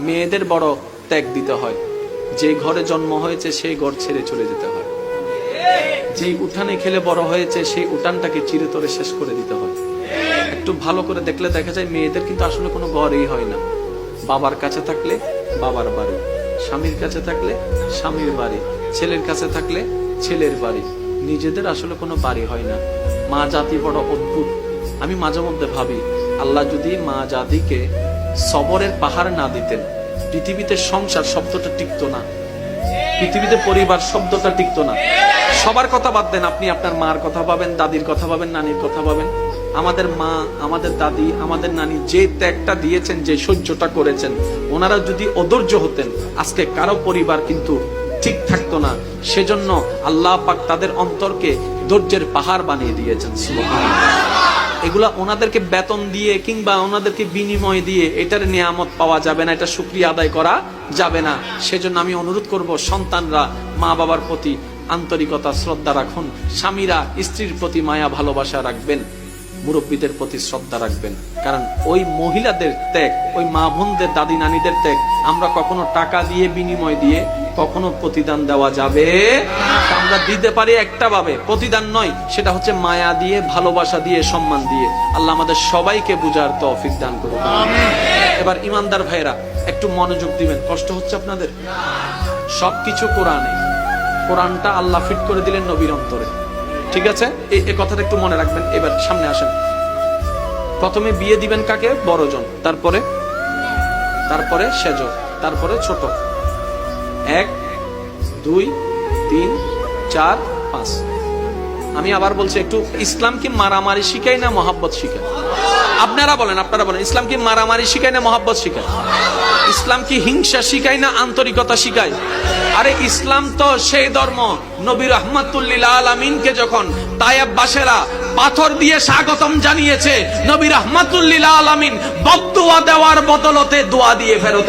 মেয়েদের বড় ত্যাগ দিতে হয়। যে ঘরে জন্ম হয়েছে সেই ঘর ছেড়ে চলে যেতে হয়। যেই উঠানে খেলে বড় হয়েছে সেই উঠানটাকে চিরতরে শেষ করে দিতে হয়। একটু ভালো করে দেখলে দেখা যায় মেয়েদের কিন্তু আসলে কোনো ঘরই হয় না। বাবার কাছে থাকলে বাবার বাড়ি, স্বামীর কাছে থাকলে স্বামীর বাড়ি, ছেলের কাছে থাকলে ছেলের বাড়ি, নিজেদের আসলে কোনো বাড়ি হয় না। মা জাতি বড় অদ্ভুত। আমি মাঝে মধ্যে ভাবি, আল্লাহ যদি মা জাতিকে সবরের পাহাড় না দিতেন, পৃথিবীতে সংসার শব্দটা টিকতো না, পৃথিবীতে পরিবার শব্দটা টিকতো না। সবার কথা বাদ দেন, আপনি আপনার মার কথা পাবেন, দাদির কথা পাবেন, নানির কথা পাবেন। আমাদের মা, আমাদের দাদি, আমাদের নানি যে ত্যাগটা দিয়েছেন, যে সহ্যটা করেছেন, ওনারা যদি অধৈর্য হতেন আজকে কারো পরিবার কিন্তু ঠিক থাকতো না। সেজন্য আল্লাহ পাক তাদের অন্তরকে ধৈর্যের পাহাড় বানিয়ে দিয়েছেন। সুবহানাল্লাহ। এগুলা ওনাদেরকে বেতন দিয়ে কিংবা ওনাদেরকে বিনিময় দিয়ে এটার নিয়ামত পাওয়া যাবে না, এটা শুকরিয়া আদায় করা যাবে না। সেজন্য আমি অনুরোধ করব, সন্তানরা মা বাবার প্রতি আন্তরিকতা শ্রদ্ধা রাখুন, স্বামীরা স্ত্রীর প্রতি মায়া ভালোবাসা রাখবেন, মুরব্বীদের প্রতি শ্রদ্ধা রাখবেন। কারণ ওই মহিলাদের ত্যাগ, ওই মা বোনদের, দাদি নানিদের ত্যাগ আমরা কখনো টাকা দিয়ে বিনিময় দিয়ে কখনো প্রতিদান দেওয়া যাবে না। আমরা দিতে পারি একটা ভাবে, প্রতিদান নয়, সেটা হচ্ছে মায়া দিয়ে, ভালোবাসা দিয়ে, সম্মান দিয়ে। আল্লাহ আমাদের সবাইকে বুঝার তৌফিক দান করুন। এবার ইমানদার ভাইরা একটু মনোযোগ দিবেন। কষ্ট হচ্ছে আপনাদের? সবকিছু কোরআনে, কোরআনটা আল্লাহ ফিট করে দিলেন নবীর অন্তরে। ঠিক আছে, এই কথাটা একটু মনে রাখবেন। এবার সামনে আসেন। প্রথমে বিয়ে দিবেন কাকে? বড়জন, তারপরে সেজ, তারপরে ছোট। 1 2 3 4 5। আমি আবার বলছি, একটু ইসলাম কি মারামারি শিখায় না মহাব্বত শিখায়? আপনারা বলেন ইসলাম কি মারামারি শিখায় না মহাব্বত শিখায়? ইসলাম কি হিংসা শিখায় না আন্তরিকতা শিখায়? আরে ইসলাম তো সেই ধর্ম, নবী রাহমাতুল লিল আলামিনকে যখন তায়েববাসীরা পাথর দিয়ে স্বাগতম জানিয়েছে, নবী রাহমাতুল লিল আলামিন বদদুয়া দেওয়ার বদলতে দোয়া দিয়ে ফেরত